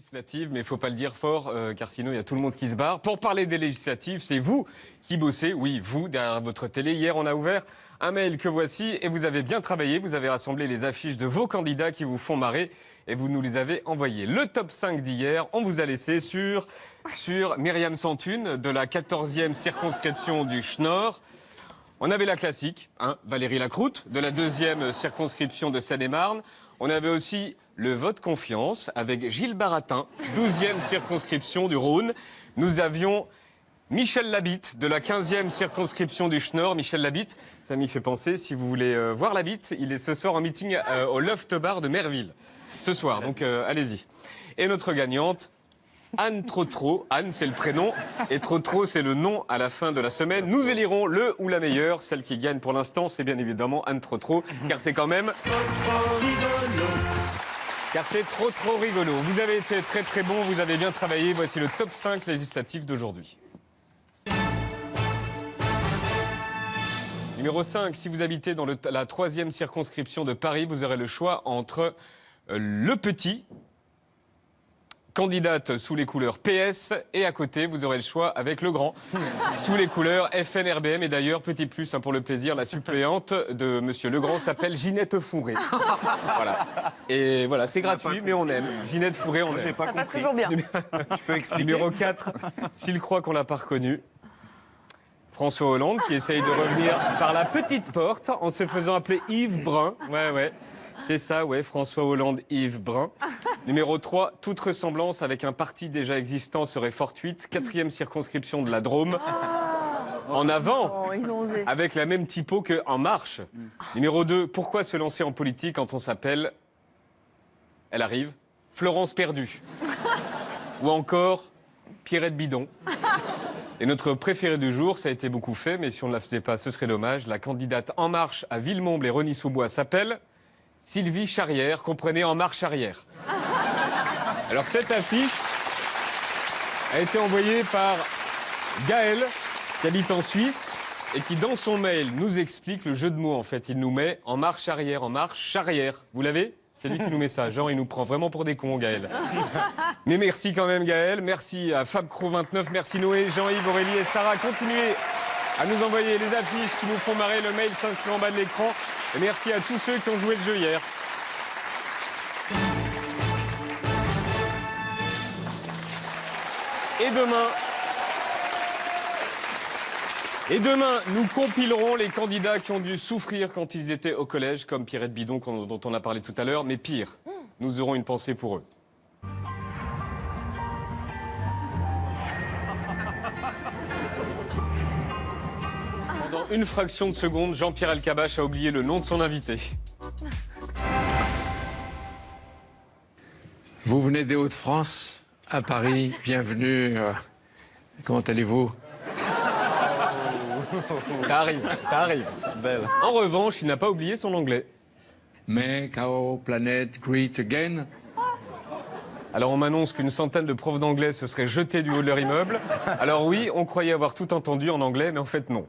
législatives, mais il ne faut pas le dire fort, car sinon il y a tout le monde qui se barre. Pour parler des législatives, c'est vous qui bossez, oui, vous, derrière votre télé. Hier, on a ouvert un mail que voici, et vous avez bien travaillé. Vous avez rassemblé les affiches de vos candidats qui vous font marrer, et vous nous les avez envoyées. Le top 5 d'hier, on vous a laissé sur Myriam Santhune, de la 14e circonscription du Schnorr. On avait la classique, Valérie Lacroute, de la 2e circonscription de Seine-et-Marne. On avait aussi le vote confiance avec Gilles Baratin, 12e circonscription du Rhône. Nous avions Michel Labitte, de la 15e circonscription du Schnorr. Michel Labitte, ça m'y fait penser, si vous voulez voir Labitte, il est ce soir en meeting au Loft Bar de Merville. Ce soir, donc allez-y. Et notre gagnante, Anne Trotro. Anne, c'est le prénom, et Trotro, c'est le nom à la fin de la semaine. Nous élirons le ou la meilleure. Celle qui gagne pour l'instant, c'est bien évidemment Anne Trotro, car c'est quand même... Car c'est trop rigolo. Vous avez été très très bon, vous avez bien travaillé. Voici le top 5 législatif d'aujourd'hui. Numéro 5, si vous habitez dans la 3e circonscription de Paris, vous aurez le choix entre le petit, candidate sous les couleurs PS, et à côté, vous aurez le choix avec le grand, sous les couleurs FNRBM. Et d'ailleurs, petit plus pour le plaisir, la suppléante de Monsieur Legrand s'appelle Ginette Fourré. Voilà. Et voilà, c'est gratuit, mais on aime. Ginette Fourré, on aime. J'ai pas Ça passe compris. toujours bien. Tu peux expliquer? Numéro 4, s'il croit qu'on l'a pas reconnu, François Hollande, qui essaye de revenir par la petite porte en se faisant appeler Yves Brun. Ouais. C'est ça, ouais, François Hollande, Yves Brun. Numéro 3, toute ressemblance avec un parti déjà existant serait fortuite. 4e circonscription de la Drôme. En avant, Oh, ils ont osé. avec la même typo que En Marche. Numéro 2, pourquoi se lancer en politique quand on s'appelle, elle arrive, Florence Perdue. Ou encore, Pierrette Bidon. Et notre préféré du jour, ça a été beaucoup fait, mais si on ne la faisait pas, ce serait dommage. La candidate En Marche à Villemomble et Rosny-sous-Bois s'appelle Sylvie Charrière, comprenez En Marche Arrière. Alors cette affiche a été envoyée par Gaël, qui habite en Suisse, et qui dans son mail nous explique le jeu de mots en fait. Il nous met En Marche Arrière, En Marche Arrière. Vous l'avez ? C'est lui qui nous met ça. Genre, il nous prend vraiment pour des cons, Gaël. Mais merci quand même, Gaël. Merci à FabCro29. Merci Noé, Jean-Yves, Aurélie et Sarah. Continuez à nous envoyer les affiches qui nous font marrer. Le mail s'inscrit en bas de l'écran. Et merci à tous ceux qui ont joué le jeu hier. Et demain, nous compilerons les candidats qui ont dû souffrir quand ils étaient au collège, comme Pierrette Bidon, dont on a parlé tout à l'heure. Mais pire, nous aurons une pensée pour eux. Pendant une fraction de seconde, Jean-Pierre Elkabbach a oublié le nom de son invité. Vous venez des Hauts-de-France, à Paris, bienvenue. Comment allez-vous? Ça arrive. Belle. En revanche, il n'a pas oublié son anglais. Make our planet great again. Alors on m'annonce qu'une centaine de profs d'anglais se seraient jetés du haut de leur immeuble. Alors oui, on croyait avoir tout entendu en anglais, mais en fait non.